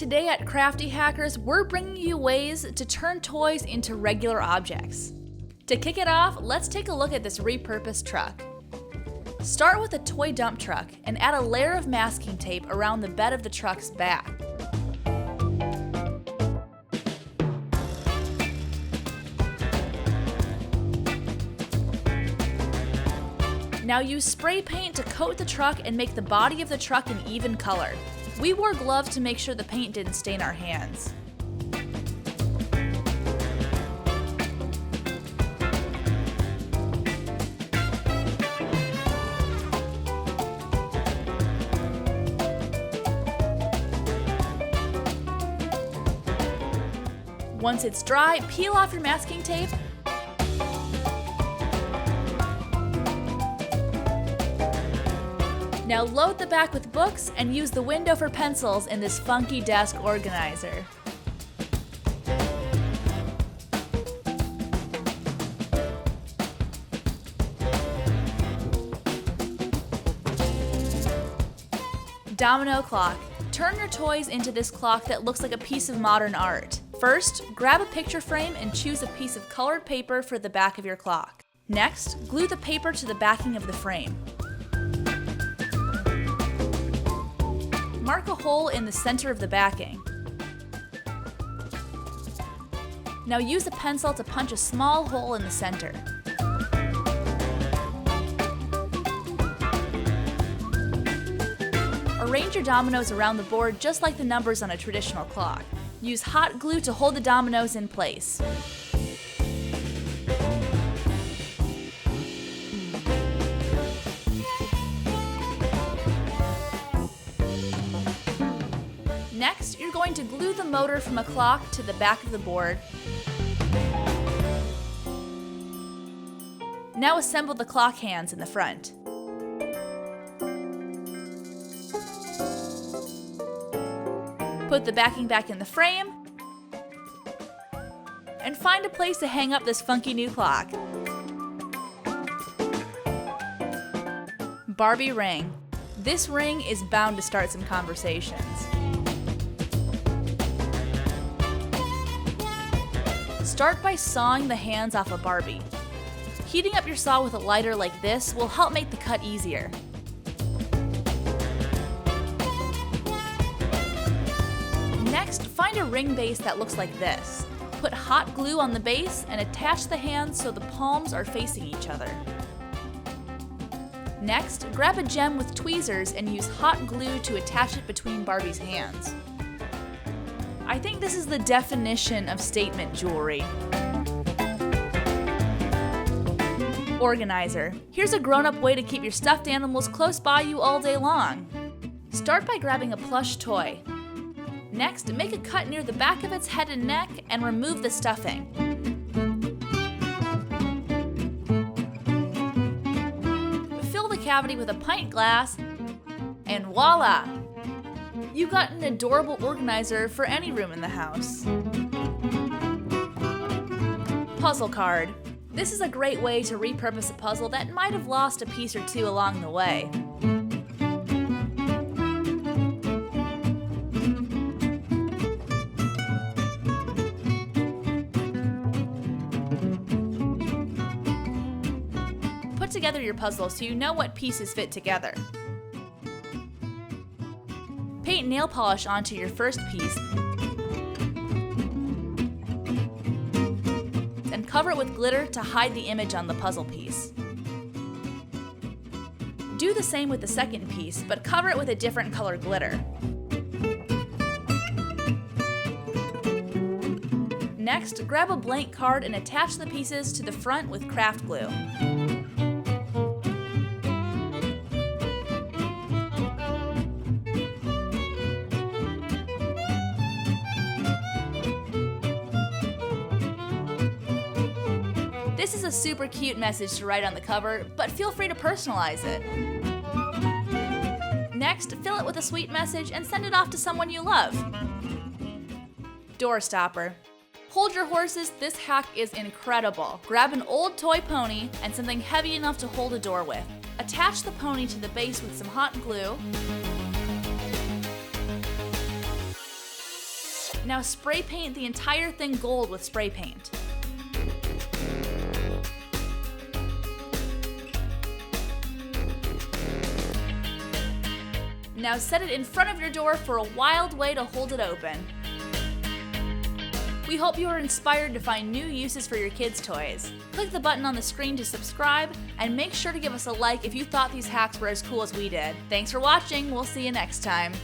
Today at Crafty Hackers, we're bringing you ways to turn toys into regular objects. To kick it off, let's take a look at this repurposed truck. Start with a toy dump truck and add a layer of masking tape around the bed of the truck's back. Now use spray paint to coat the truck and make the body of the truck an even color. We wore gloves to make sure the paint didn't stain our hands. Once it's dry, peel off your masking tape. Now load the back with books and use the window for pencils in this funky desk organizer. Domino clock. Turn your toys into this clock that looks like a piece of modern art. First, grab a picture frame and choose a piece of colored paper for the back of your clock. Next, glue the paper to the backing of the frame. Mark a hole in the center of the backing. Now use a pencil to punch a small hole in the center. Arrange your dominoes around the board just like the numbers on a traditional clock. Use hot glue to hold the dominoes in place. Next, you're going to glue the motor from a clock to the back of the board. Now assemble the clock hands in the front. Put the backing back in the frame, and find a place to hang up this funky new clock. Barbie Ring. This ring is bound to start some conversations. Start by sawing the hands off a Barbie. Heating up your saw with a lighter like this will help make the cut easier. Next, find a ring base that looks like this. Put hot glue on the base and attach the hands so the palms are facing each other. Next, grab a gem with tweezers and use hot glue to attach it between Barbie's hands. I think this is the definition of statement jewelry. Organizer. Here's a grown-up way to keep your stuffed animals close by you all day long. Start by grabbing a plush toy. Next, make a cut near the back of its head and neck and remove the stuffing. Fill the cavity with a pint glass, and voila! You got an adorable organizer for any room in the house. Puzzle card. This is a great way to repurpose a puzzle that might have lost a piece or two along the way. Put together your puzzle so you know what pieces fit together. Paint nail polish onto your first piece and cover it with glitter to hide the image on the puzzle piece. Do the same with the second piece, but cover it with a different color glitter. Next, grab a blank card and attach the pieces to the front with craft glue. This is a super cute message to write on the cover, but feel free to personalize it. Next, fill it with a sweet message and send it off to someone you love. Doorstopper. Hold your horses, this hack is incredible. Grab an old toy pony and something heavy enough to hold a door with. Attach the pony to the base with some hot glue. Now spray paint the entire thing gold with spray paint. Now set it in front of your door for a wild way to hold it open. We hope you are inspired to find new uses for your kids' toys. Click the button on the screen to subscribe, and make sure to give us a like if you thought these hacks were as cool as we did. Thanks for watching, we'll see you next time.